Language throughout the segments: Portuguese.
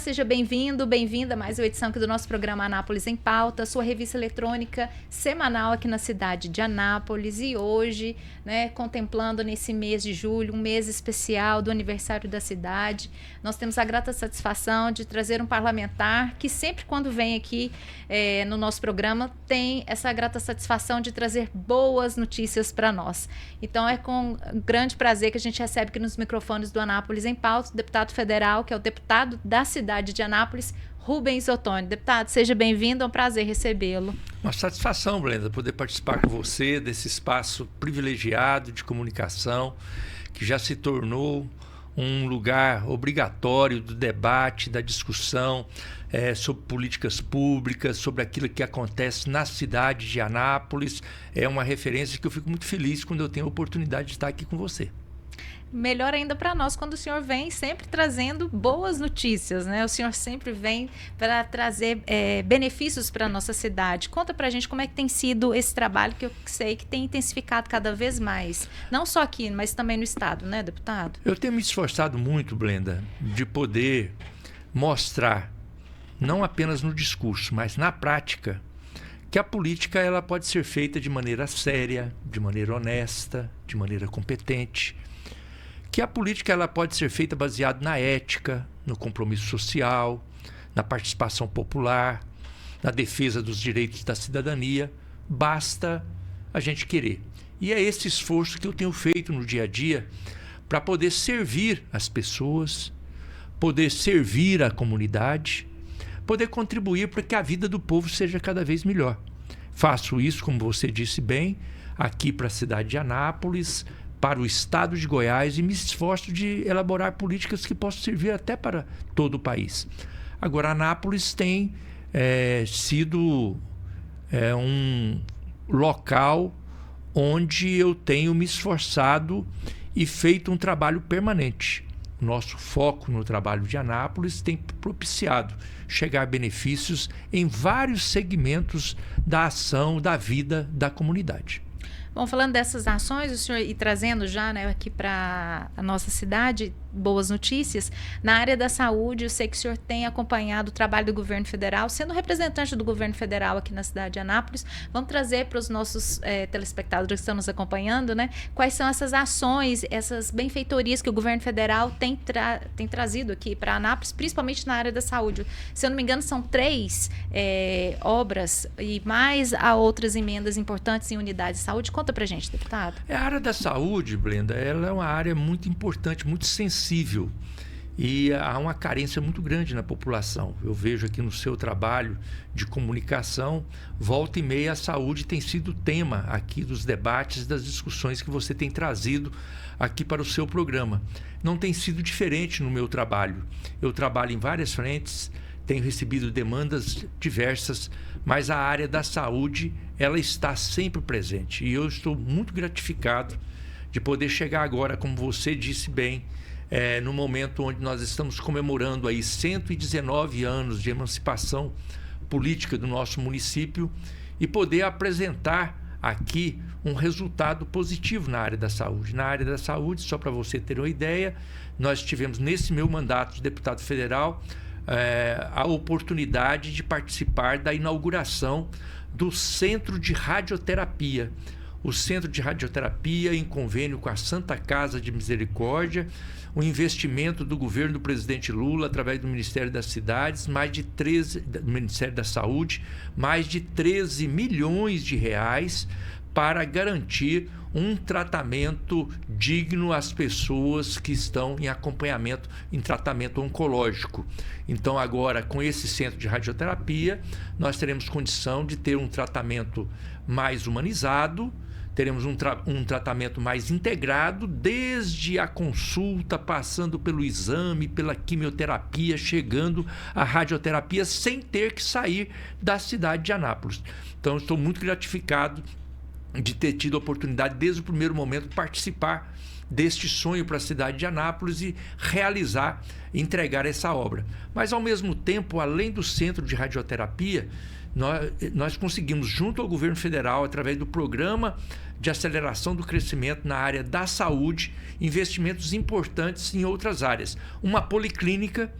seja bem-vindo, bem-vinda a mais uma edição aqui do nosso programa Anápolis em Pauta, sua revista eletrônica semanal aqui na cidade de Anápolis. E hoje, né, contemplando nesse mês de julho, um mês especial do aniversário da cidade, nós temos a grata satisfação de trazer um parlamentar que sempre quando vem aqui no nosso programa tem essa grata satisfação de trazer boas notícias para nós. Então é com grande prazer que a gente recebe aqui nos microfones do Anápolis em Pauta o deputado federal, que é o deputado da cidade de Anápolis, Rubens Ottoni. Deputado, seja bem-vindo, é um prazer recebê-lo. Uma satisfação, Brenda, poder participar com você desse espaço privilegiado de comunicação que já se tornou um lugar obrigatório do debate, da discussão sobre políticas públicas, sobre aquilo que acontece na cidade de Anápolis. É uma referência que eu fico muito feliz quando eu tenho a oportunidade de estar aqui com você. Melhor ainda para nós quando o senhor vem sempre trazendo boas notícias, né? O senhor sempre vem para trazer benefícios para a nossa cidade. Conta para a gente como é que tem sido esse trabalho, que eu sei que tem intensificado cada vez mais, não só aqui, mas também no estado, né, deputado? Eu tenho me esforçado muito, Brenda, de poder mostrar, não apenas no discurso, mas na prática, que a política ela pode ser feita de maneira séria, de maneira honesta, de maneira competente, que a política ela pode ser feita baseada na ética, no compromisso social, na participação popular, na defesa dos direitos da cidadania. Basta a gente querer. E é esse esforço que eu tenho feito no dia a dia para poder servir as pessoas, poder servir a comunidade, poder contribuir para que a vida do povo seja cada vez melhor. Faço isso, como você disse bem, aqui para a cidade de Anápolis, para o estado de Goiás, e me esforço de elaborar políticas que possam servir até para todo o país. Agora, Anápolis tem sido um local onde eu tenho me esforçado e feito um trabalho permanente. O nosso foco no trabalho de Anápolis tem propiciado chegar a benefícios em vários segmentos da ação, da vida da comunidade. Bom, falando dessas ações, o senhor e trazendo já, né, aqui para a nossa cidade boas notícias, na área da saúde, eu sei que o senhor tem acompanhado o trabalho do governo federal, sendo representante do governo federal aqui na cidade de Anápolis. Vamos trazer para os nossos telespectadores que estão nos acompanhando, né, quais são essas ações, essas benfeitorias que o governo federal tem trazido aqui para Anápolis, principalmente na área da saúde. Se eu não me engano, são 3 obras e mais a outras emendas importantes em unidades de saúde. Conta pra gente, deputado. A área da saúde, Brenda, ela é uma área muito importante, muito sensível, e há uma carência muito grande na população. Eu vejo aqui no seu trabalho de comunicação, volta e meia a saúde tem sido tema aqui dos debates, das discussões que você tem trazido aqui para o seu programa. Não tem sido diferente no meu trabalho. Eu trabalho em várias frentes, tenho recebido demandas diversas, mas a área da saúde ela está sempre presente. E eu estou muito gratificado de poder chegar agora, como você disse bem, no momento onde nós estamos comemorando aí 119 anos de emancipação política do nosso município e poder apresentar aqui um resultado positivo na área da saúde. Na área da saúde, só para você ter uma ideia, nós tivemos nesse meu mandato de deputado federal a oportunidade de participar da inauguração do Centro de Radioterapia. O Centro de Radioterapia, em convênio com a Santa Casa de Misericórdia, o investimento do governo do presidente Lula, através do Ministério das Cidades, do Ministério da Saúde, mais de 13 milhões de reais para garantir um tratamento digno às pessoas que estão em acompanhamento, em tratamento oncológico. Então, agora, com esse centro de radioterapia, nós teremos condição de ter um tratamento mais humanizado, teremos um tratamento mais integrado, desde a consulta, passando pelo exame, pela quimioterapia, chegando à radioterapia, sem ter que sair da cidade de Anápolis. Então, estou muito gratificado de ter tido a oportunidade, desde o primeiro momento, participar deste sonho para a cidade de Anápolis e realizar, entregar essa obra. Mas, ao mesmo tempo, além do centro de radioterapia, nós conseguimos, junto ao governo federal, através do programa de aceleração do crescimento na área da saúde, investimentos importantes em outras áreas. Uma policlínica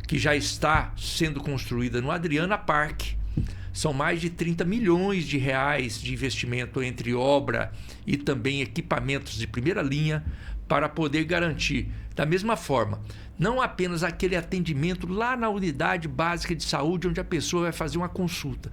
que já está sendo construída no Adriana Park. São mais de 30 milhões de reais de investimento entre obra e também equipamentos de primeira linha para poder garantir, da mesma forma, não apenas aquele atendimento lá na unidade básica de saúde onde a pessoa vai fazer uma consulta.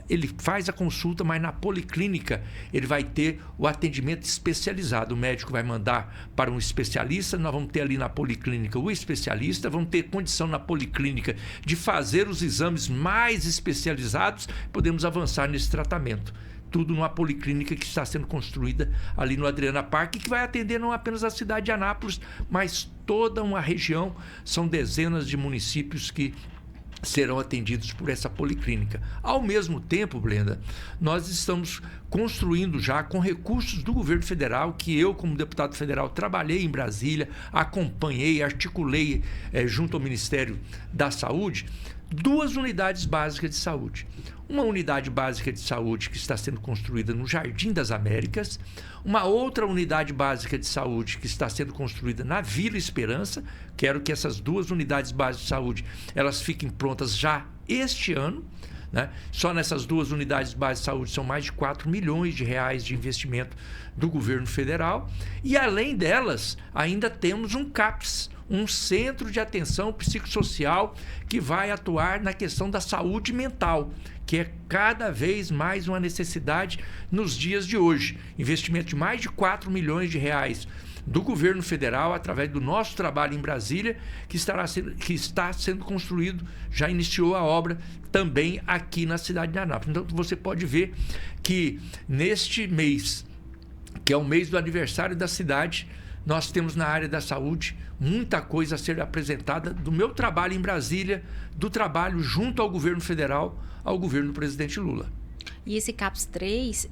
Ele faz a consulta, mas na policlínica ele vai ter o atendimento especializado. O médico vai mandar para um especialista, nós vamos ter ali na policlínica o especialista, vamos ter condição na policlínica de fazer os exames mais especializados, podemos avançar nesse tratamento. Tudo numa policlínica que está sendo construída ali no Adriana Park, que vai atender não apenas a cidade de Anápolis, mas toda uma região. São dezenas de municípios que serão atendidos por essa policlínica. Ao mesmo tempo, Brenda, nós estamos construindo já com recursos do governo federal, que eu, como deputado federal, trabalhei em Brasília, acompanhei, articulei junto ao Ministério da Saúde, 2 unidades básicas de saúde. Uma unidade básica de saúde que está sendo construída no Jardim das Américas, uma outra unidade básica de saúde que está sendo construída na Vila Esperança. Quero que essas 2 unidades básicas de saúde elas fiquem prontas já este ano, né? Só nessas 2 unidades básicas de saúde são mais de 4 milhões de reais de investimento do governo federal. E além delas, ainda temos um CAPS, um centro de atenção psicossocial que vai atuar na questão da saúde mental, que é cada vez mais uma necessidade nos dias de hoje. Investimento de mais de 4 milhões de reais do governo federal, através do nosso trabalho em Brasília, que está sendo construído, já iniciou a obra também aqui na cidade de Anápolis. Então você pode ver que neste mês, que é o mês do aniversário da cidade, nós temos na área da saúde muita coisa a ser apresentada do meu trabalho em Brasília, do trabalho junto ao governo federal, ao governo do presidente Lula. E esse CAPS 3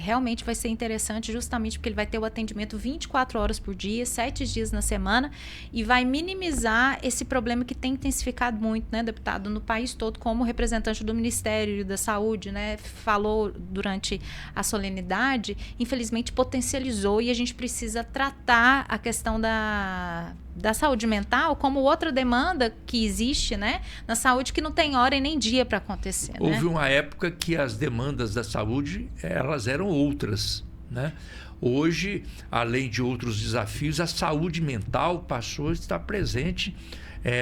realmente vai ser interessante justamente porque ele vai ter o atendimento 24 horas por dia, 7 dias na semana, e vai minimizar esse problema que tem intensificado muito, né, deputado, no país todo, como o representante do Ministério da Saúde, né, falou durante a solenidade, infelizmente potencializou, e a gente precisa tratar a questão da saúde mental como outra demanda que existe, né, na saúde, que não tem hora e nem dia para acontecer. Houve uma época que as demandas da saúde elas eram outras, né? Hoje, além de outros desafios, a saúde mental passou a estar presente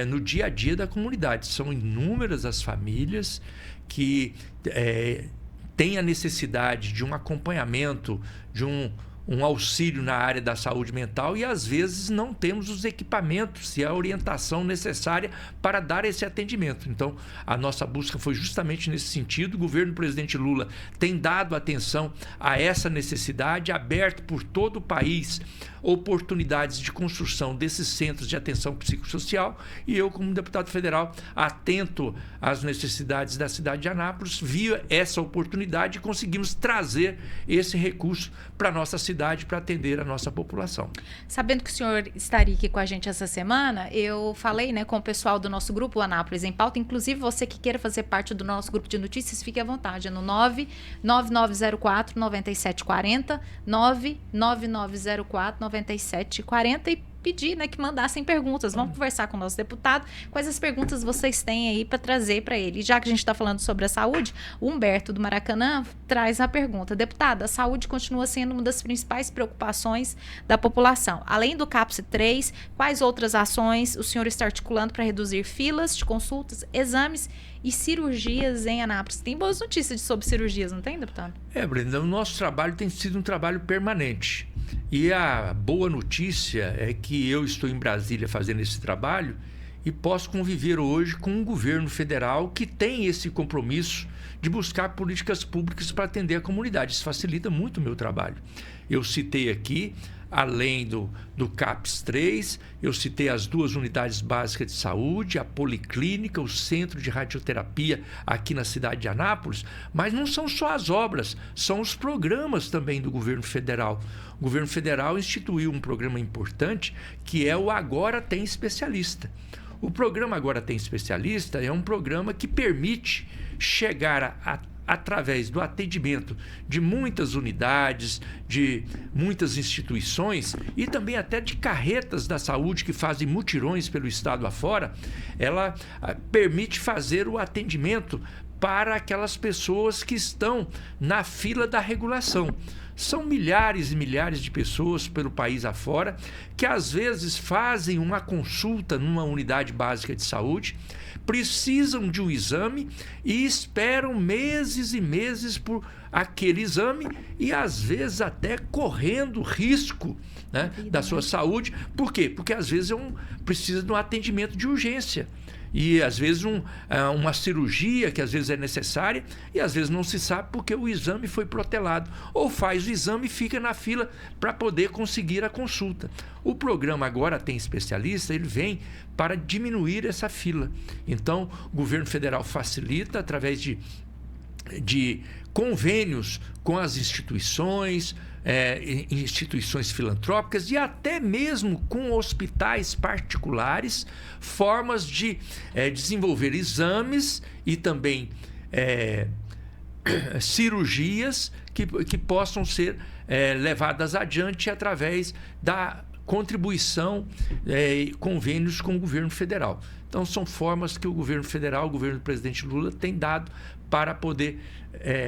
no dia a dia da comunidade. São inúmeras as famílias que têm a necessidade de um acompanhamento, de um auxílio na área da saúde mental, e às vezes não temos os equipamentos e a orientação necessária para dar esse atendimento. Então, a nossa busca foi justamente nesse sentido. O governo do presidente Lula tem dado atenção a essa necessidade, aberto por todo o país oportunidades de construção desses centros de atenção psicossocial, e eu, como deputado federal, atento às necessidades da cidade de Anápolis, vi essa oportunidade e conseguimos trazer esse recurso para a nossa cidade para atender a nossa população. Sabendo que o senhor estaria aqui com a gente essa semana, eu falei, né, com o pessoal do nosso grupo Anápolis em Pauta. Inclusive, você que queira fazer parte do nosso grupo de notícias, fique à vontade. É no 99904-9740, 99904-9740, e pedir, né, que mandassem perguntas. Vamos conversar com o nosso deputado. Quais as perguntas vocês têm aí para trazer para ele? E já que a gente está falando sobre a saúde, o Humberto do Maracanã traz a pergunta: deputada, a saúde continua sendo uma das principais preocupações da população. Além do CAPS 3, quais outras ações o senhor está articulando para reduzir filas de consultas, exames e cirurgias em Anápolis? Tem boas notícias sobre cirurgias, não tem, deputado? Brenda, o nosso trabalho tem sido um trabalho permanente. E a boa notícia é que eu estou em Brasília fazendo esse trabalho e posso conviver hoje com um governo federal que tem esse compromisso de buscar políticas públicas para atender a comunidade. Isso facilita muito o meu trabalho. Eu citei aqui, além do CAPS 3, eu citei as 2 unidades básicas de saúde, a policlínica, o centro de radioterapia aqui na cidade de Anápolis, mas não são só as obras, são os programas também do governo federal. O governo federal instituiu um programa importante que é o Agora Tem Especialista. O programa Agora Tem Especialista é um programa que permite chegar através do atendimento de muitas unidades, de muitas instituições e também até de carretas da saúde que fazem mutirões pelo estado afora, ela permite fazer o atendimento para aquelas pessoas que estão na fila da regulação. São milhares e milhares de pessoas pelo país afora que às vezes fazem uma consulta numa unidade básica de saúde, precisam de um exame e esperam meses e meses por aquele exame e às vezes até correndo risco, né, da sua saúde. Por quê? Porque às vezes precisa de um atendimento de urgência. E às vezes uma cirurgia que às vezes é necessária e às vezes não se sabe porque o exame foi protelado. Ou faz o exame e fica na fila para poder conseguir a consulta. O programa Agora Tem Especialista, ele vem para diminuir essa fila. Então, o governo federal facilita através de convênios com as instituições filantrópicas e até mesmo com hospitais particulares, formas de desenvolver exames e também cirurgias que possam ser levadas adiante através da contribuição e convênios com o governo federal. Então, são formas que o governo federal, o governo do presidente Lula, tem dado para poder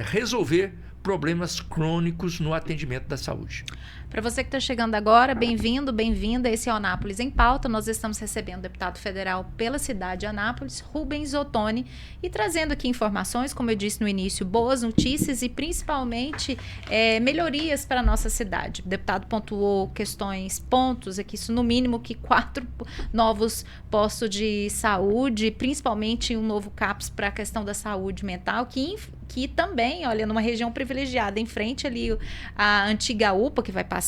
resolver problemas crônicos no atendimento da saúde. Para você que está chegando agora, bem-vindo, bem-vinda. Esse é o Anápolis em Pauta. Nós estamos recebendo o deputado federal pela cidade de Anápolis, Rubens Ottoni, e trazendo aqui informações, como eu disse no início, boas notícias e principalmente melhorias para a nossa cidade. O deputado pontuou pontos aqui, isso no mínimo que 4 novos postos de saúde, principalmente um novo CAPS para a questão da saúde mental, que também, olha, numa região privilegiada, em frente ali a antiga UPA, que vai passar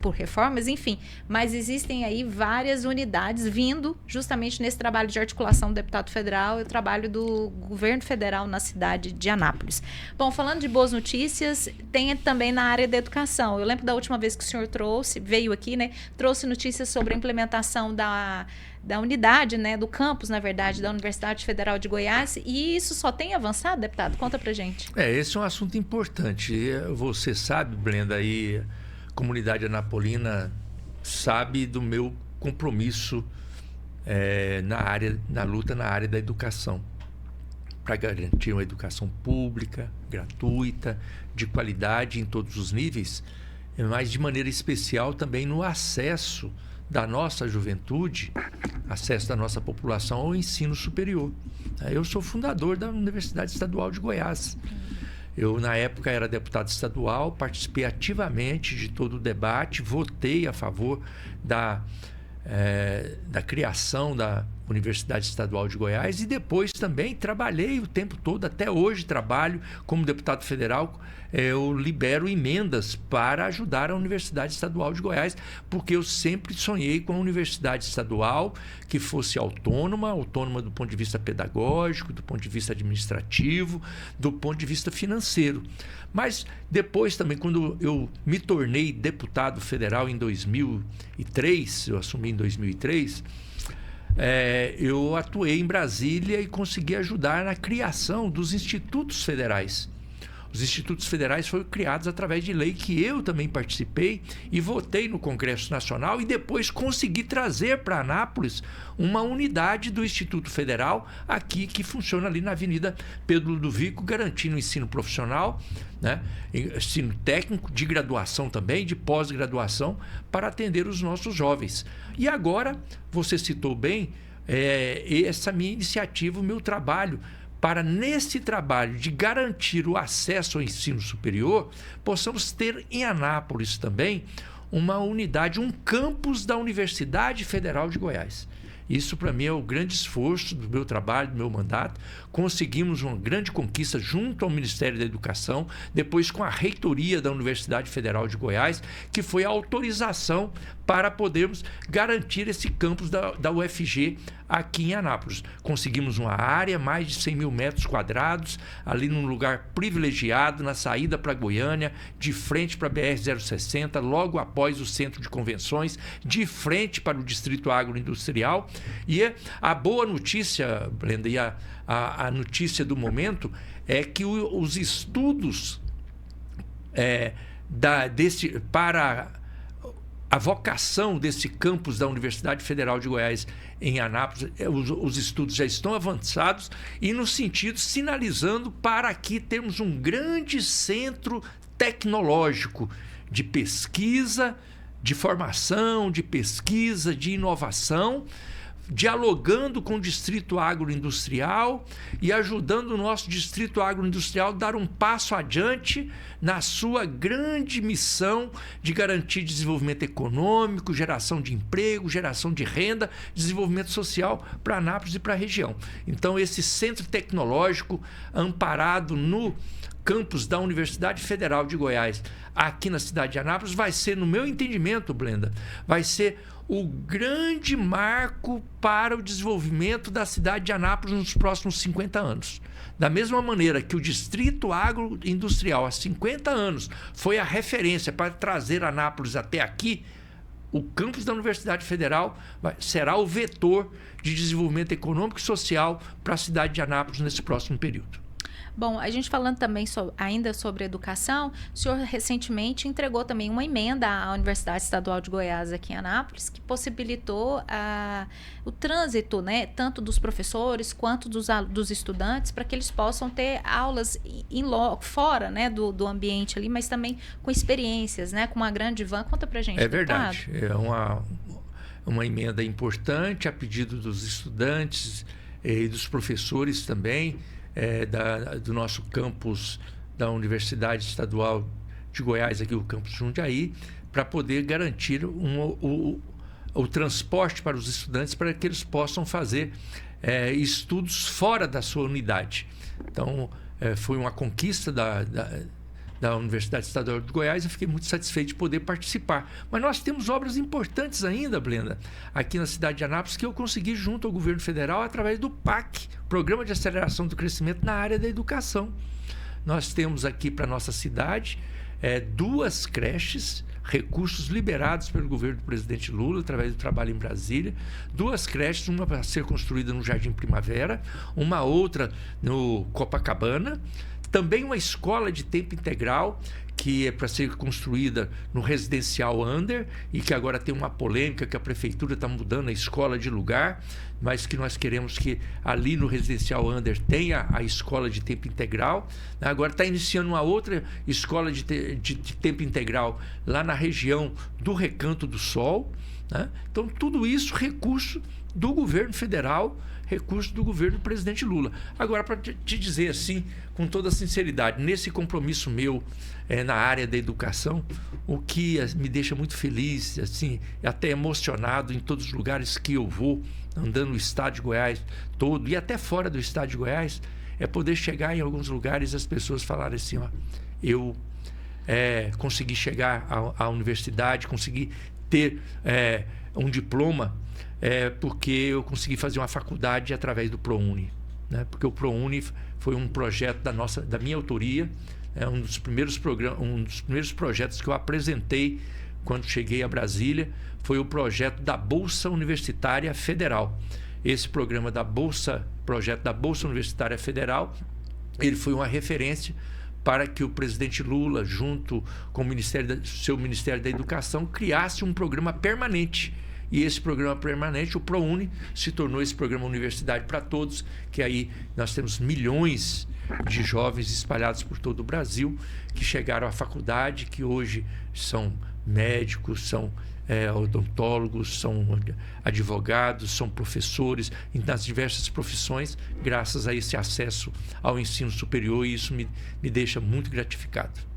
por reformas, enfim. Mas existem aí várias unidades vindo justamente nesse trabalho de articulação do deputado federal e o trabalho do governo federal na cidade de Anápolis. Bom, falando de boas notícias, tem também na área da educação. Eu lembro da última vez que o senhor veio aqui, né? Trouxe notícias sobre a implementação da unidade, né, do campus, na verdade, da Universidade Federal de Goiás, e isso só tem avançado, deputado? Conta pra gente. Esse é um assunto importante. Você sabe, Brenda, aí a comunidade anapolina sabe do meu compromisso na luta na área da educação, para garantir uma educação pública, gratuita, de qualidade em todos os níveis, mas de maneira especial também no acesso da nossa juventude, acesso da nossa população ao ensino superior. Eu sou fundador da Universidade Estadual de Goiás. Eu, na época, era deputado estadual, participei ativamente de todo o debate, votei a favor da criação da Universidade Estadual de Goiás e depois também trabalhei o tempo todo, até hoje trabalho como deputado federal. Eu libero emendas para ajudar a Universidade Estadual de Goiás, porque eu sempre sonhei com a Universidade Estadual que fosse autônoma do ponto de vista pedagógico, do ponto de vista administrativo, do ponto de vista financeiro. Mas depois também, quando eu me tornei deputado federal em 2003, eu assumi em 2003, eu atuei em Brasília e consegui ajudar na criação dos institutos federais. Os institutos federais foram criados através de lei que eu também participei e votei no Congresso Nacional e depois consegui trazer para Anápolis uma unidade do Instituto Federal aqui que funciona ali na Avenida Pedro Ludovico, garantindo ensino profissional, né? Ensino técnico, de graduação também, de pós-graduação, para atender os nossos jovens. E agora, você citou bem, essa minha iniciativa, o meu trabalho, para nesse trabalho de garantir o acesso ao ensino superior, possamos ter em Anápolis também uma unidade, um campus da Universidade Federal de Goiás. Isso, para mim, é o grande esforço do meu trabalho, do meu mandato. Conseguimos uma grande conquista junto ao Ministério da Educação, depois com a reitoria da Universidade Federal de Goiás, que foi a autorização para podermos garantir esse campus da UFG aqui em Anápolis. Conseguimos uma área, mais de 100 mil metros quadrados, ali num lugar privilegiado, na saída para Goiânia, de frente para a BR-060, logo após o centro de convenções, de frente para o Distrito Agroindustrial. E a boa notícia, Brenda, e a notícia do momento é que os estudos para a vocação desse campus da Universidade Federal de Goiás em Anápolis, os estudos já estão avançados e no sentido sinalizando para aqui termos um grande centro tecnológico de pesquisa, de formação, de pesquisa, de inovação, dialogando com o distrito agroindustrial e ajudando o nosso distrito agroindustrial a dar um passo adiante na sua grande missão de garantir desenvolvimento econômico, geração de emprego, geração de renda, desenvolvimento social para Anápolis e para a região. Então, esse centro tecnológico amparado no campus da Universidade Federal de Goiás, aqui na cidade de Anápolis, vai ser, no meu entendimento, Blenda, vai ser o grande marco para o desenvolvimento da cidade de Anápolis nos próximos 50 anos. Da mesma maneira que o Distrito Agroindustrial, há 50 anos, foi a referência para trazer Anápolis até aqui, o campus da Universidade Federal será o vetor de desenvolvimento econômico e social para a cidade de Anápolis nesse próximo período. Bom, a gente falando também ainda sobre educação, o senhor recentemente entregou também uma emenda à Universidade Estadual de Goiás aqui em Anápolis, que possibilitou o trânsito, né, tanto dos professores quanto dos estudantes, para que eles possam ter aulas fora, né, do ambiente ali, mas também com experiências, né, com uma grande van. Conta pra gente, verdade. É uma emenda importante a pedido dos estudantes e dos professores também, do nosso campus da Universidade Estadual de Goiás, aqui o campus Jundiaí, para poder garantir o transporte para os estudantes, para que eles possam fazer estudos fora da sua unidade. Então, foi uma conquista da Universidade Estadual de Goiás, eu fiquei muito satisfeito de poder participar. Mas nós temos obras importantes ainda, Blenda, aqui na cidade de Anápolis, que eu consegui junto ao governo federal através do PAC, Programa de Aceleração do Crescimento na área da educação. Nós temos aqui para a nossa cidade 2 creches, recursos liberados pelo governo do presidente Lula, através do trabalho em Brasília, 2 creches, uma para ser construída no Jardim Primavera, uma outra no Copacabana, também uma escola de tempo integral, que é para ser construída no Residencial Under, e que agora tem uma polêmica que a prefeitura está mudando a escola de lugar, mas que nós queremos que ali no Residencial Under tenha a escola de tempo integral. Agora está iniciando uma outra escola de tempo integral lá na região do Recanto do Sol, né? Então, tudo isso recurso do governo federal, recurso do governo do presidente Lula. Agora, para te dizer assim, com toda sinceridade, nesse compromisso meu na área da educação, o que me deixa muito feliz, assim, até emocionado em todos os lugares que eu vou, andando no estado de Goiás todo, e até fora do estado de Goiás, é poder chegar em alguns lugares e as pessoas falarem assim, ó, eu consegui chegar à universidade, consegui ter um diploma, porque eu consegui fazer uma faculdade através do ProUni, né? Porque o ProUni foi um projeto da minha autoria, um dos primeiros projetos que eu apresentei quando cheguei a Brasília, foi o projeto da Bolsa Universitária Federal. Esse programa projeto da Bolsa Universitária Federal, ele foi uma referência para que o presidente Lula, junto com o seu Ministério da Educação, criasse um programa permanente. E esse programa permanente, o ProUni, se tornou esse programa Universidade para Todos, que aí nós temos milhões de jovens espalhados por todo o Brasil que chegaram à faculdade, que hoje são médicos, são odontólogos, são advogados, são professores, nas diversas profissões, graças a esse acesso ao ensino superior, e isso me deixa muito gratificado.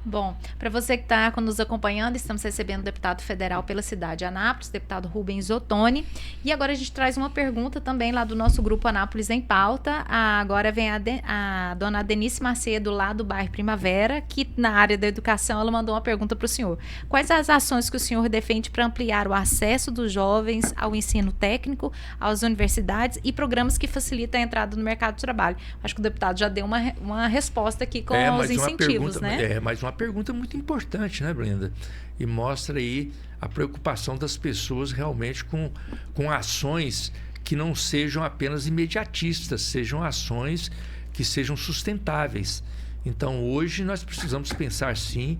Bom, para você que está nos acompanhando, estamos recebendo o deputado federal pela cidade de Anápolis, deputado Rubens Ottoni. E agora a gente traz uma pergunta também lá do nosso grupo Anápolis em Pauta. Agora vem a dona Denise Macedo, lá do bairro Primavera, que na área da educação ela mandou uma pergunta para o senhor. Quais as ações que o senhor defende para ampliar o acesso dos jovens ao ensino técnico, às universidades e programas que facilitam a entrada no mercado de trabalho? Acho que o deputado já deu uma resposta aqui com os incentivos, né? Mais uma pergunta muito importante, né, Brenda? E mostra aí a preocupação das pessoas realmente com ações que não sejam apenas imediatistas, sejam ações que sejam sustentáveis. Então, hoje nós precisamos pensar, sim,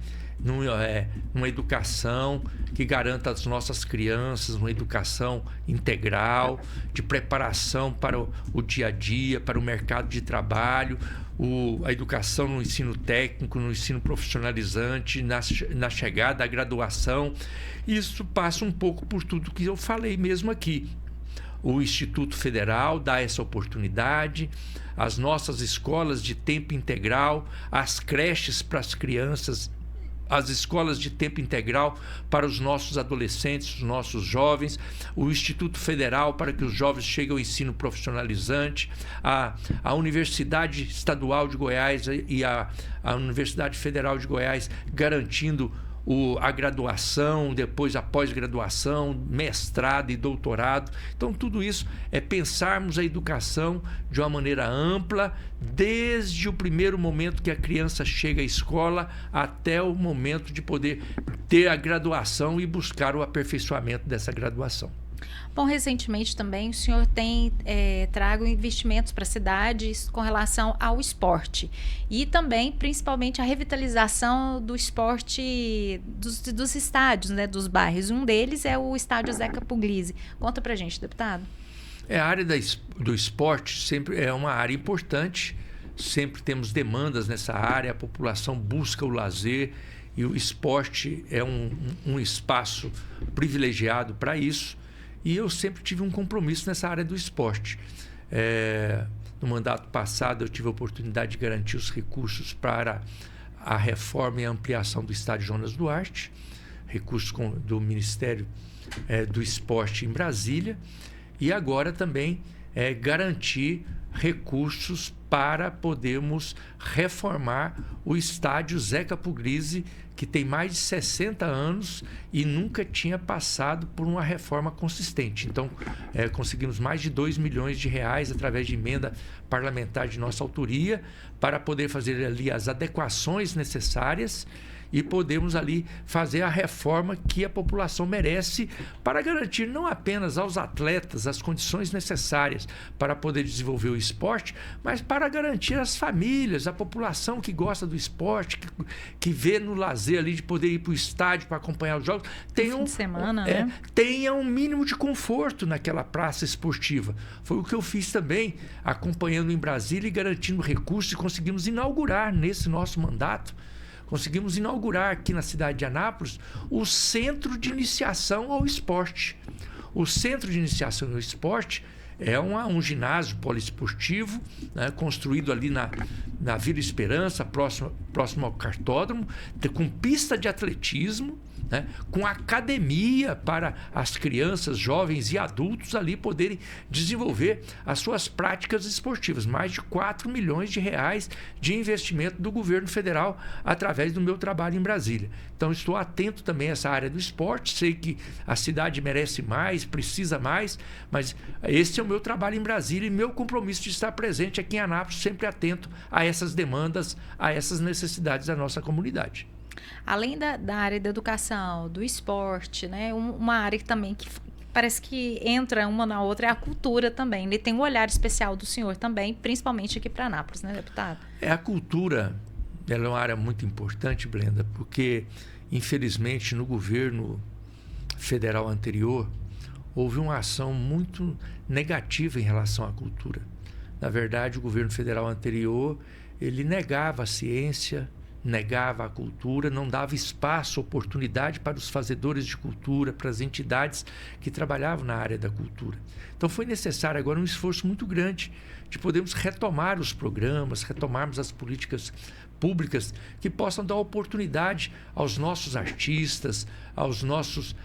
numa educação que garanta às nossas crianças uma educação integral, de preparação para o dia a dia, para o mercado de trabalho, a educação no ensino técnico, no ensino profissionalizante, na chegada à graduação. Isso passa um pouco por tudo que eu falei mesmo aqui. O Instituto Federal dá essa oportunidade, as nossas escolas de tempo integral, as creches para as crianças, as escolas de tempo integral para os nossos adolescentes, os nossos jovens, o Instituto Federal para que os jovens cheguem ao ensino profissionalizante, a Universidade Estadual de Goiás e a Universidade Federal de Goiás garantindo a graduação, depois a pós-graduação, mestrado e doutorado. Então, tudo isso é pensarmos a educação de uma maneira ampla, desde o primeiro momento que a criança chega à escola até o momento de poder ter a graduação e buscar o aperfeiçoamento dessa graduação. Bom, recentemente também o senhor tem trago investimentos para a cidade com relação ao esporte e também, principalmente, a revitalização do esporte dos estádios, né, dos bairros. Um deles é o estádio Zeca Puglisi. Conta pra gente, deputado. A área do esporte sempre é uma área importante, sempre temos demandas nessa área, a população busca o lazer e o esporte é um espaço privilegiado para isso. E eu sempre tive um compromisso nessa área do esporte. No mandato passado, eu tive a oportunidade de garantir os recursos para a reforma e a ampliação do estádio Jonas Duarte, recursos do Ministério do Esporte em Brasília, e agora também garantir recursos para podermos reformar o estádio Zeca Puglisi, que tem mais de 60 anos e nunca tinha passado por uma reforma consistente. Então, conseguimos mais de R$2 milhões através de emenda parlamentar de nossa autoria para poder fazer ali as adequações necessárias e podemos ali fazer a reforma que a população merece para garantir não apenas aos atletas as condições necessárias para poder desenvolver o esporte, mas para garantir às famílias, a população que gosta do esporte, que vê no lazer ali de poder ir para o estádio para acompanhar os jogos, tenha um mínimo de conforto naquela praça esportiva. Foi o que eu fiz também, acompanhando em Brasília e garantindo recursos, e conseguimos inaugurar nesse nosso mandato. Conseguimos inaugurar aqui na cidade de Anápolis o Centro de Iniciação ao Esporte. O Centro de Iniciação ao Esporte é um ginásio poliesportivo, né, construído ali na Vila Esperança, próximo ao cartódromo, com pista de atletismo, né, com academia para as crianças, jovens e adultos ali poderem desenvolver as suas práticas esportivas. Mais de R$4 milhões de investimento do governo federal através do meu trabalho em Brasília. Então, estou atento também a essa área do esporte, sei que a cidade merece mais, precisa mais, mas esse é o meu trabalho em Brasília e meu compromisso de estar presente aqui em Anápolis, sempre atento a essas demandas, a essas necessidades da nossa comunidade. Além da área da educação, do esporte, né, uma área também que parece que entra uma na outra é a cultura também. Ele tem um olhar especial do senhor também, principalmente aqui para Anápolis, né, deputado? A cultura, ela é uma área muito importante, Brenda, porque, infelizmente, no governo federal anterior, houve uma ação muito negativa em relação à cultura. Na verdade, o governo federal anterior, ele negava a ciência, negava a cultura, não dava espaço, oportunidade para os fazedores de cultura, para as entidades que trabalhavam na área da cultura. Então foi necessário agora um esforço muito grande de podermos retomar os programas, retomarmos as políticas públicas que possam dar oportunidade aos nossos artistas, aos nossos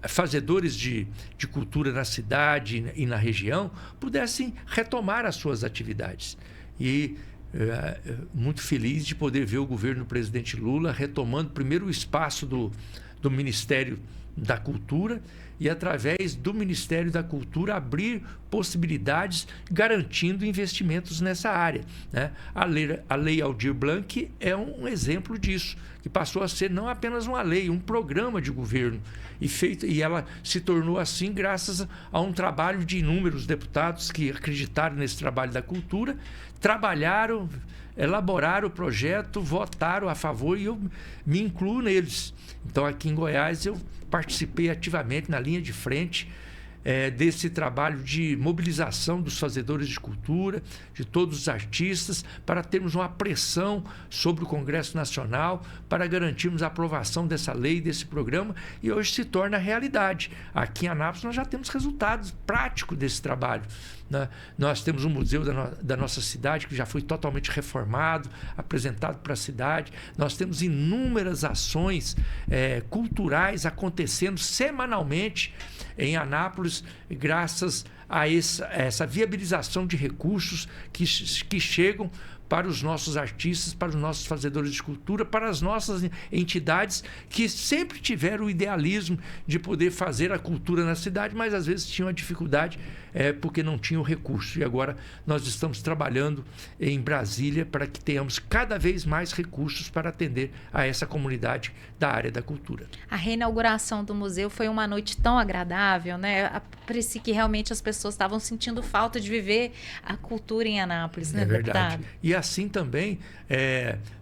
fazedores de cultura na cidade e na região, pudessem retomar as suas atividades. E muito feliz de poder ver o governo do presidente Lula retomando primeiro o espaço do Ministério da Cultura e, através do Ministério da Cultura, abrir possibilidades garantindo investimentos nessa área, né? A Lei Aldir Blanc é um exemplo disso, que passou a ser não apenas uma lei, um programa de governo, e ela se tornou assim graças a um trabalho de inúmeros deputados que acreditaram nesse trabalho da cultura, trabalharam, elaboraram o projeto, votaram a favor, e eu me incluo neles. Então, aqui em Goiás, eu participei ativamente na linha de frente desse trabalho de mobilização dos fazedores de cultura, de todos os artistas, para termos uma pressão sobre o Congresso Nacional, para garantirmos a aprovação dessa lei, desse programa, e hoje se torna realidade. Aqui em Anápolis nós já temos resultados práticos desse trabalho, né? Nós temos um museu da nossa cidade que já foi totalmente reformado, apresentado para a cidade. Nós temos inúmeras ações culturais acontecendo semanalmente em Anápolis, graças a essa viabilização de recursos que chegam para os nossos artistas, para os nossos fazedores de cultura, para as nossas entidades que sempre tiveram o idealismo de poder fazer a cultura na cidade, mas às vezes tinham a dificuldade porque não tinham recurso. E agora nós estamos trabalhando em Brasília para que tenhamos cada vez mais recursos para atender a essa comunidade da área da cultura. A reinauguração do museu foi uma noite tão agradável, né? Parecia que realmente as pessoas estavam sentindo falta de viver a cultura em Anápolis, né, verdade. deputado? E assim também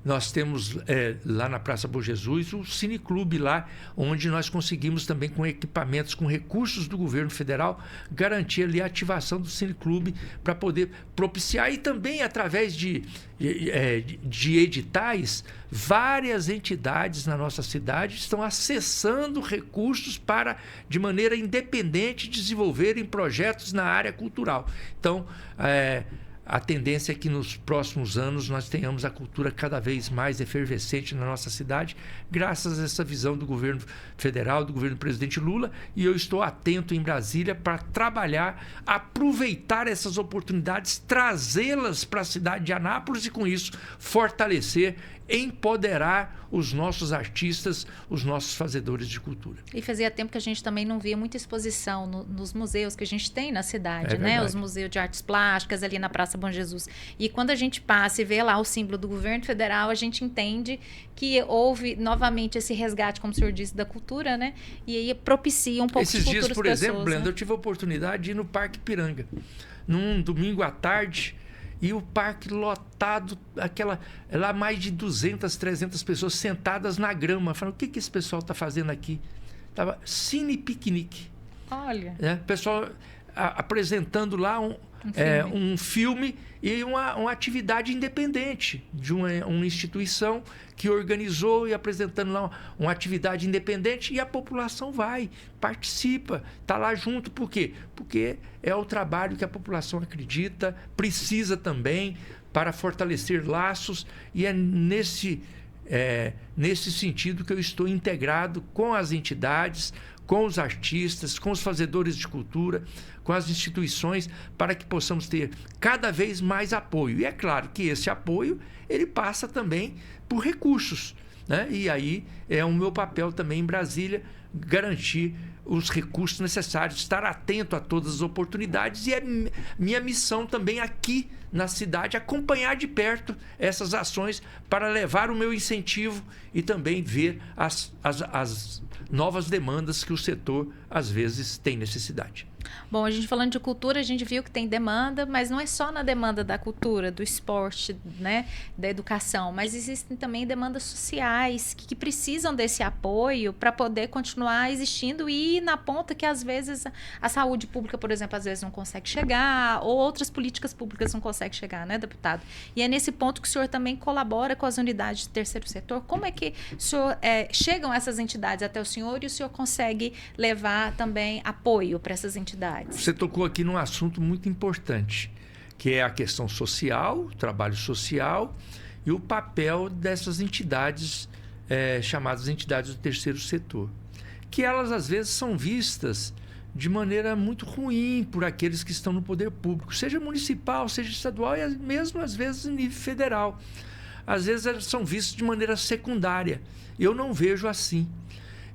nós temos lá na Praça Bom Jesus o Cineclube lá, onde nós conseguimos também, com equipamentos, com recursos do governo federal, garantir ali a ativação do Cineclube para poder propiciar, e também através de editais, várias entidades na nossa cidade estão acessando recursos para, de maneira independente, desenvolverem projetos na área cultural. Então, a tendência é que nos próximos anos nós tenhamos a cultura cada vez mais efervescente na nossa cidade, graças a essa visão do governo federal, do governo do presidente Lula, e eu estou atento em Brasília para trabalhar, aproveitar essas oportunidades, trazê-las para a cidade de Anápolis e, com isso, fortalecer, empoderar os nossos artistas, os nossos fazedores de cultura. E fazia tempo que a gente também não via muita exposição nos museus que a gente tem na cidade, né? Os museus de artes plásticas ali na Praça Bom Jesus. E quando a gente passa e vê lá o símbolo do governo federal, a gente entende que houve novamente esse resgate, como o senhor disse, da cultura, né? E aí propicia um pouco de cultura. Esses dias, por exemplo, pessoas, Blenda, né? eu tive a oportunidade de ir no Parque Ipiranga, num domingo à tarde, e o parque lotado, lá mais de 200, 300 pessoas sentadas na grama, falando: o que esse pessoal está fazendo aqui? Tava Cine Piquenique. Olha. O pessoal apresentando lá um filme e uma atividade independente de uma instituição que organizou, e apresentando lá uma atividade independente, e a população vai, participa, está lá junto. Por quê? Porque é o trabalho que a população acredita, precisa também para fortalecer laços, e é nesse sentido que eu estou integrado com as entidades, com os artistas, com os fazedores de cultura, com as instituições, para que possamos ter cada vez mais apoio. E é claro que esse apoio ele passa também por recursos, né? E aí é o meu papel também em Brasília, garantir os recursos necessários, estar atento a todas as oportunidades, e é minha missão também aqui na cidade acompanhar de perto essas ações para levar o meu incentivo e também ver as novas demandas que o setor às vezes tem necessidade. Bom, a gente falando de cultura, a gente viu que tem demanda, mas não é só na demanda da cultura, do esporte, né, da educação, mas existem também demandas sociais que precisam desse apoio para poder continuar existindo e ir na ponta que às vezes a saúde pública, por exemplo, às vezes não consegue chegar, ou outras políticas públicas não conseguem chegar, né, deputado? E é nesse ponto que o senhor também colabora com as unidades de terceiro setor. Como é que o senhor chegam essas entidades até o senhor e o senhor consegue levar também apoio para essas entidades? Você tocou aqui num assunto muito importante, que é a questão social, o trabalho social e o papel dessas entidades, chamadas entidades do terceiro setor, que elas às vezes são vistas de maneira muito ruim por aqueles que estão no poder público, seja municipal, seja estadual e mesmo às vezes em nível federal. Às vezes elas são vistas de maneira secundária. Eu não vejo assim.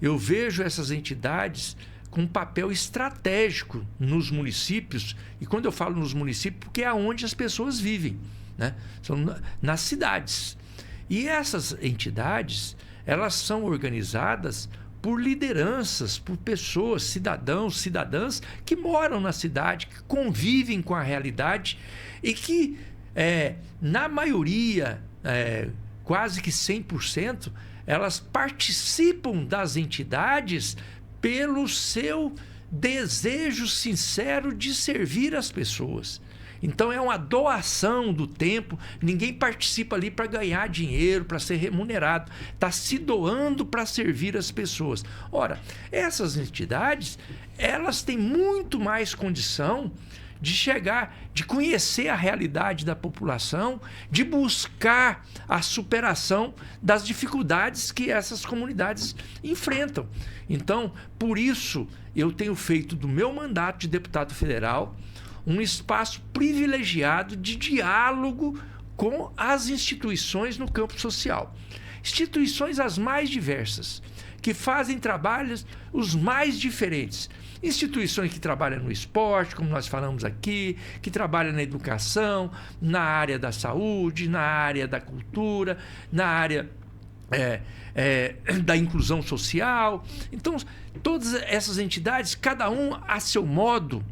eu vejo essas entidades com um papel estratégico nos municípios, e quando eu falo nos municípios, porque é onde as pessoas vivem, né? São nas cidades. E essas entidades, elas são organizadas por lideranças, por pessoas, cidadãos, cidadãs que moram na cidade, que convivem com a realidade e que, na maioria, quase que 100%, elas participam das entidades pelo seu desejo sincero de servir as pessoas. Então é uma doação do tempo, ninguém participa ali para ganhar dinheiro, para ser remunerado, está se doando para servir as pessoas. Ora, essas entidades, elas têm muito mais condição de chegar, de conhecer a realidade da população, de buscar a superação das dificuldades que essas comunidades enfrentam. Então, por isso, eu tenho feito do meu mandato de deputado federal um espaço privilegiado de diálogo com as instituições no campo social. Instituições as mais diversas, que fazem trabalhos os mais diferentes. Instituições que trabalham no esporte, como nós falamos aqui, que trabalham na educação, na área da saúde, na área da cultura, na área da inclusão social. Então, todas essas entidades, cada um a seu modo,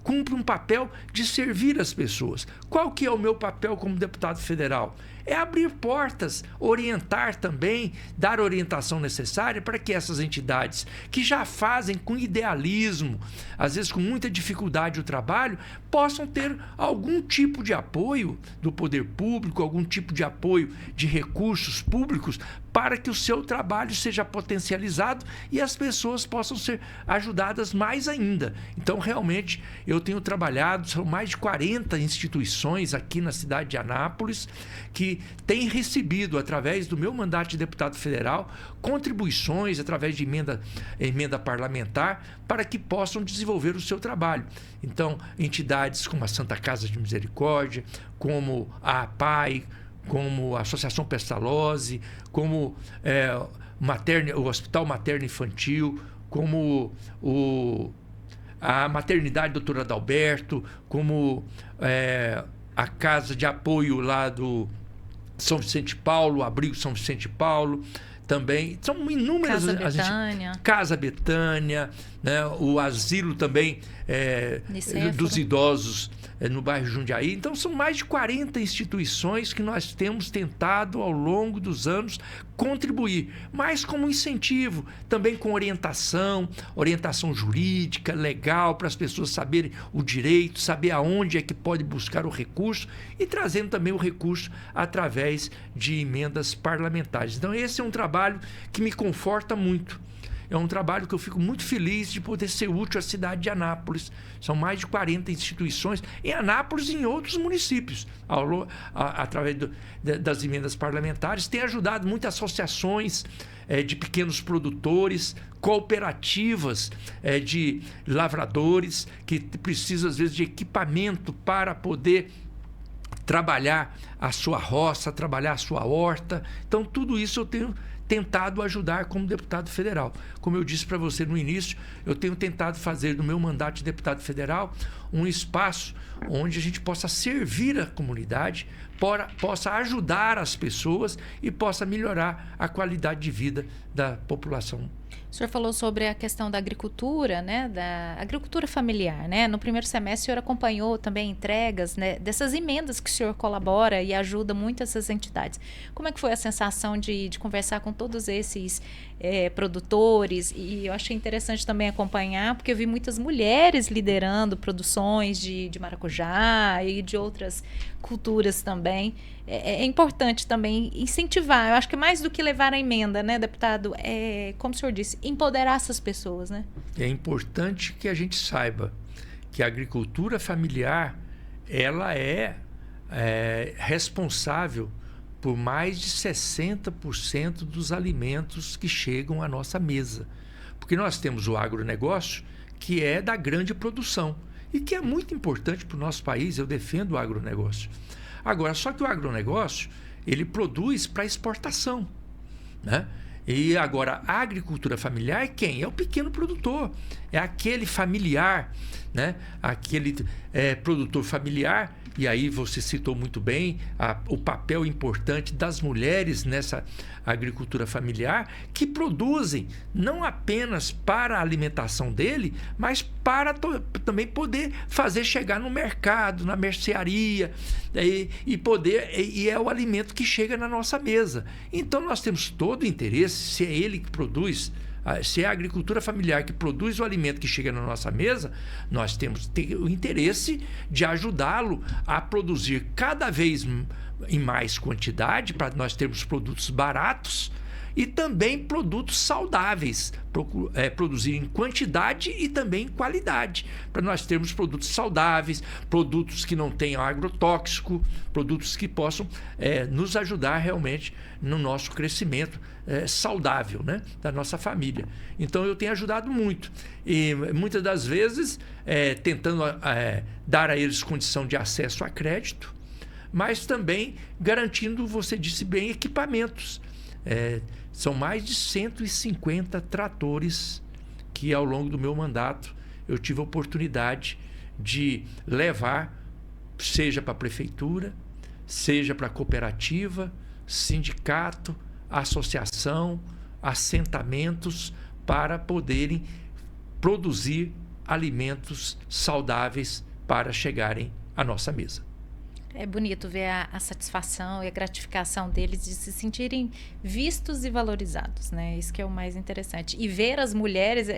cumpre um papel de servir as pessoas. Qual que é o meu papel como deputado federal? É abrir portas, orientar também, dar a orientação necessária para que essas entidades que já fazem com idealismo, às vezes com muita dificuldade o trabalho, possam ter algum tipo de apoio do poder público, algum tipo de apoio de recursos públicos para que o seu trabalho seja potencializado e as pessoas possam ser ajudadas mais ainda. Então, realmente, eu tenho trabalhado, são mais de 40 instituições aqui na cidade de Anápolis que têm recebido, através do meu mandato de deputado federal, contribuições através de emenda parlamentar para que possam desenvolver o seu trabalho. Então, entidades como a Santa Casa de Misericórdia, como a APAI, como a Associação Pestalozzi, como o Hospital Materno Infantil, como a Maternidade Doutora Adalberto, como a Casa de Apoio lá do São Vicente Paulo, o Abrigo São Vicente Paulo, também. São inúmeras... Casa Betânia, né? O asilo também dos idosos no bairro Jundiaí. Então, são mais de 40 instituições que nós temos tentado, ao longo dos anos, contribuir. Mas como incentivo, também com orientação jurídica, legal, para as pessoas saberem o direito, saber aonde é que pode buscar o recurso e trazendo também o recurso através de emendas parlamentares. Então, esse é um trabalho que me conforta muito. É um trabalho que eu fico muito feliz de poder ser útil à cidade de Anápolis. São mais de 40 instituições em Anápolis e em outros municípios. Através das emendas parlamentares, tem ajudado muitas associações de pequenos produtores, cooperativas de lavradores, que precisam, às vezes, de equipamento para poder trabalhar a sua roça, trabalhar a sua horta. Então, tudo isso eu tenho tentado ajudar como deputado federal. Como eu disse para você no início, eu tenho tentado fazer do meu mandato de deputado federal um espaço onde a gente possa servir a comunidade, possa ajudar as pessoas e possa melhorar a qualidade de vida da população. O senhor falou sobre a questão da agricultura, né, da agricultura familiar, né? No primeiro semestre o senhor acompanhou também entregas, né, dessas emendas que o senhor colabora e ajuda muito essas entidades. Como é que foi a sensação de conversar com todos esses produtores? E eu achei interessante também acompanhar, porque eu vi muitas mulheres liderando produções de maracujá e de outras culturas também. É importante também incentivar. Eu acho que mais do que levar a emenda, né, deputado, como o senhor disse, empoderar essas pessoas, né? É importante que a gente saiba que a agricultura familiar, ela é responsável por mais de 60% dos alimentos que chegam à nossa mesa. Porque nós temos o agronegócio, que é da grande produção e que é muito importante para o nosso país. Eu defendo o agronegócio. Agora, só que o agronegócio, ele produz para exportação, né? E agora, a agricultura familiar é quem? É o pequeno produtor, é aquele familiar, né? Aquele produtor familiar. E aí você citou muito bem o papel importante das mulheres nessa agricultura familiar, que produzem não apenas para a alimentação dele, mas para também poder fazer chegar no mercado, na mercearia, e é o alimento que chega na nossa mesa. Então nós temos todo o interesse, se é ele que produz, se é a agricultura familiar que produz o alimento que chega na nossa mesa, nós temos o interesse de ajudá-lo a produzir cada vez em mais quantidade, para nós termos produtos baratos e também produtos saudáveis, produzir em quantidade e também em qualidade, para nós termos produtos saudáveis, produtos que não tenham agrotóxico, produtos que possam nos ajudar realmente no nosso crescimento saudável, né, da nossa família. Então eu tenho ajudado muito e muitas das vezes tentando dar a eles condição de acesso a crédito, mas também garantindo, você disse bem, equipamentos. São mais de 150 tratores que ao longo do meu mandato eu tive a oportunidade de levar, seja para a prefeitura, seja para a cooperativa, sindicato, associação, assentamentos, para poderem produzir alimentos saudáveis para chegarem à nossa mesa. É bonito ver a satisfação e a gratificação deles de se sentirem vistos e valorizados, né? Isso que é o mais interessante. E ver as mulheres,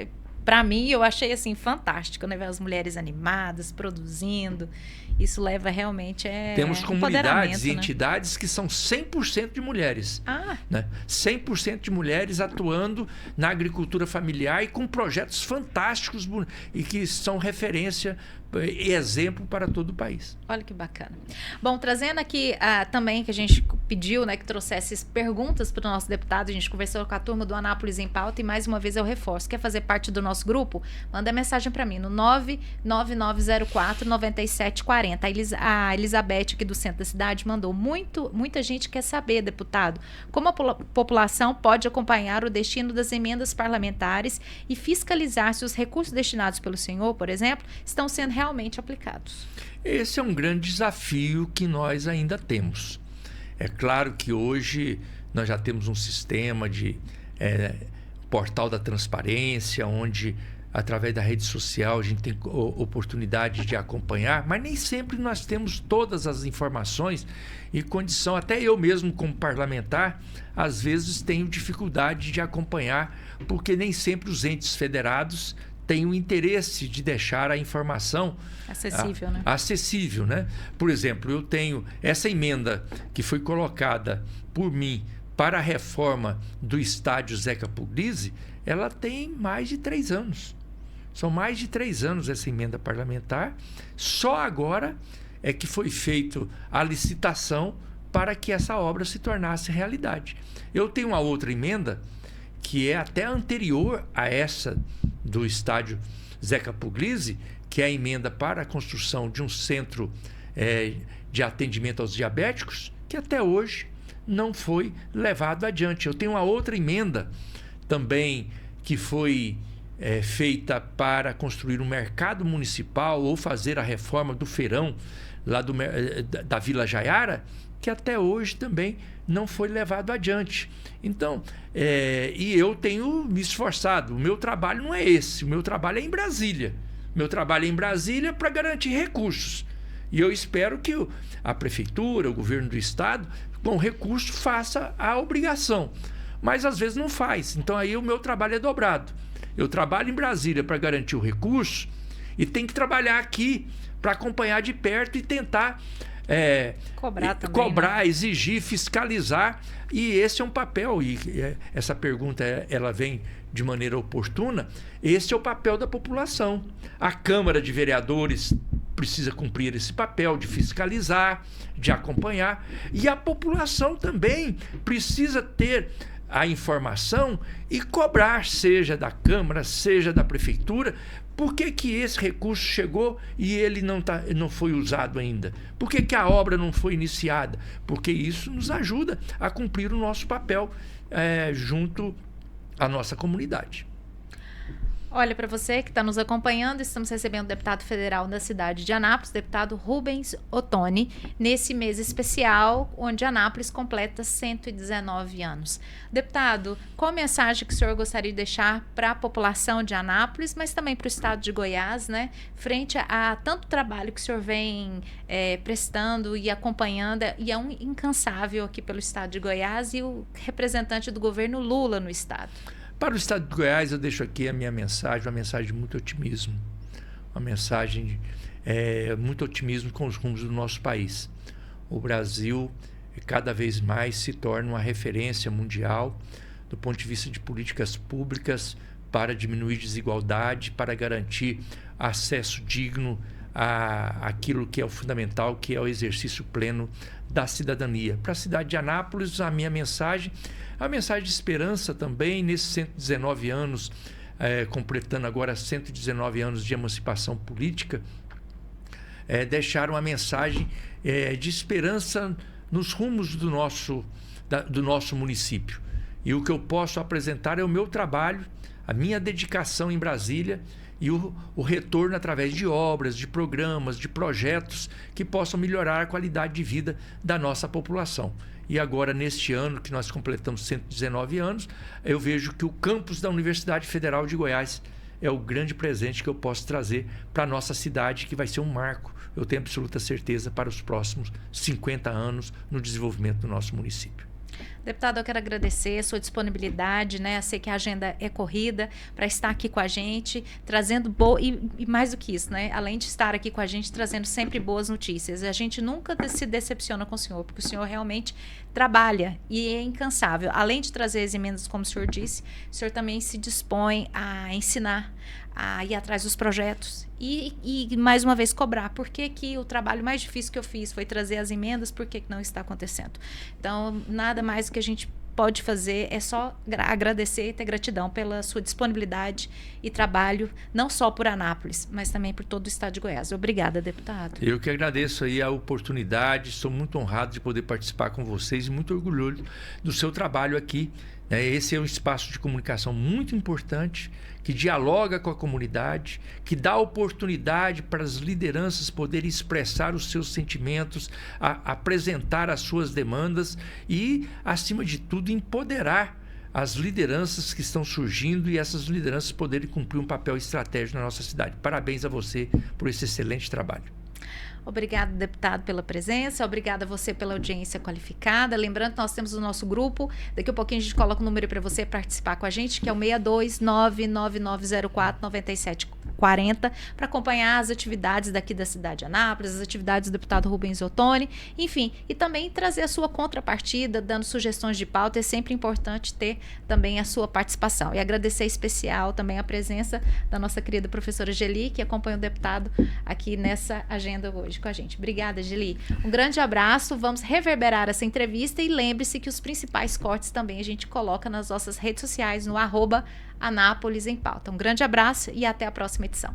para mim, eu achei assim fantástico, né? Ver as mulheres animadas, produzindo. Isso leva realmente Temos comunidades e né? entidades que são 100% de mulheres. Né? 100% de mulheres atuando na agricultura familiar e com projetos fantásticos e que são referência e exemplo para todo o país. Olha que bacana. Bom, trazendo aqui também que a gente pediu, né, que trouxesse perguntas para o nosso deputado, a gente conversou com a turma do Anápolis em Pauta e mais uma vez eu reforço, quer fazer parte do nosso grupo? Manda mensagem para mim no 99904-9740. A Elizabeth aqui do centro da cidade mandou, muita gente quer saber, deputado, como a população pode acompanhar o destino das emendas parlamentares e fiscalizar se os recursos destinados pelo senhor, por exemplo, estão sendo realmente aplicados. Esse é um grande desafio que nós ainda temos. É claro que hoje nós já temos um sistema de portal da transparência, onde através da rede social a gente tem oportunidade de acompanhar, mas nem sempre nós temos todas as informações e condição, até eu mesmo como parlamentar, às vezes tenho dificuldade de acompanhar, porque nem sempre os entes federados tem o interesse de deixar a informação acessível, né? Por exemplo, eu tenho essa emenda que foi colocada por mim para a reforma do estádio Zeca Puglisi, ela tem mais de 3 anos. São mais de 3 anos essa emenda parlamentar. Só agora é que foi feita a licitação para que essa obra se tornasse realidade. Eu tenho uma outra emenda que é até anterior a essa do estádio Zeca Puglisi, que é a emenda para a construção de um centro de atendimento aos diabéticos, que até hoje não foi levado adiante. Eu tenho uma outra emenda também que foi feita para construir um mercado municipal ou fazer a reforma do feirão lá da Vila Jaiara, que até hoje também não foi levado adiante. Então, e eu tenho me esforçado. O meu trabalho não é esse. O meu trabalho é em Brasília. O meu trabalho é em Brasília para garantir recursos. E eu espero que a prefeitura, o governo do estado, com recurso, faça a obrigação. Mas às vezes não faz. Então aí o meu trabalho é dobrado. Eu trabalho em Brasília para garantir o recurso e tenho que trabalhar aqui para acompanhar de perto e tentar cobrar, né? Exigir, fiscalizar, e esse é um papel, e essa pergunta ela vem de maneira oportuna. Esse é o papel da população. A Câmara de Vereadores precisa cumprir esse papel de fiscalizar, de acompanhar, e a população também precisa ter a informação e cobrar, seja da Câmara, seja da Prefeitura, Por que esse recurso chegou e ele não foi usado ainda? Por que a obra não foi iniciada? Porque isso nos ajuda a cumprir o nosso papel junto à nossa comunidade. Olha, para você que está nos acompanhando, estamos recebendo o deputado federal da cidade de Anápolis, deputado Rubens Ottoni, nesse mês especial, onde Anápolis completa 119 anos. Deputado, qual a mensagem que o senhor gostaria de deixar para a população de Anápolis, mas também para o estado de Goiás, né? Frente a tanto trabalho que o senhor vem prestando e acompanhando, e é um incansável aqui pelo estado de Goiás e o representante do governo Lula no estado. Para o estado de Goiás, eu deixo aqui a minha mensagem, uma mensagem de muito otimismo. Uma mensagem de muito otimismo com os rumos do nosso país. O Brasil cada vez mais se torna uma referência mundial do ponto de vista de políticas públicas para diminuir desigualdade, para garantir acesso digno àquilo que é o fundamental, que é o exercício pleno da cidadania. Para a cidade de Anápolis, a minha mensagem, a mensagem de esperança também, nesses 119 anos, completando agora 119 anos de emancipação política, deixar uma mensagem de esperança nos rumos do nosso município. E o que eu posso apresentar é o meu trabalho, a minha dedicação em Brasília e o retorno através de obras, de programas, de projetos que possam melhorar a qualidade de vida da nossa população. E agora, neste ano que nós completamos 119 anos, eu vejo que o campus da Universidade Federal de Goiás é o grande presente que eu posso trazer para a nossa cidade, que vai ser um marco, eu tenho absoluta certeza, para os próximos 50 anos no desenvolvimento do nosso município. Deputado, eu quero agradecer a sua disponibilidade, né? Eu sei que a agenda é corrida para estar aqui com a gente, trazendo e mais do que isso, né? Além de estar aqui com a gente, trazendo sempre boas notícias. A gente nunca se decepciona com o senhor, porque o senhor realmente trabalha e é incansável. Além de trazer as emendas, como o senhor disse, o senhor também se dispõe a ensinar, a ir atrás dos projetos e mais uma vez cobrar. Por que o trabalho mais difícil que eu fiz foi trazer as emendas, por que não está acontecendo? Então, nada mais que a gente pode fazer é só agradecer e ter gratidão pela sua disponibilidade e trabalho, não só por Anápolis, mas também por todo o estado de Goiás. Obrigada, deputado. Eu que agradeço aí a oportunidade, sou muito honrado de poder participar com vocês e muito orgulhoso do seu trabalho aqui. Esse é um espaço de comunicação muito importante, que dialoga com a comunidade, que dá oportunidade para as lideranças poderem expressar os seus sentimentos, apresentar as suas demandas e, acima de tudo, empoderar as lideranças que estão surgindo e essas lideranças poderem cumprir um papel estratégico na nossa cidade. Parabéns a você por esse excelente trabalho. Obrigada, deputado, pela presença. Obrigada a você pela audiência qualificada. Lembrando que nós temos o nosso grupo. Daqui a pouquinho a gente coloca o número para você participar com a gente, que é o 62999049740, para acompanhar as atividades daqui da cidade de Anápolis, as atividades do deputado Rubens Ottoni, enfim, e também trazer a sua contrapartida, dando sugestões de pauta. É sempre importante ter também a sua participação. E agradecer em especial também a presença da nossa querida professora Geli, que acompanha o deputado aqui nessa agenda hoje com a gente. Obrigada, Geli. Um grande abraço, vamos reverberar essa entrevista e lembre-se que os principais cortes também a gente coloca nas nossas redes sociais no @Anápolis em Pauta. Um grande abraço e até a próxima edição.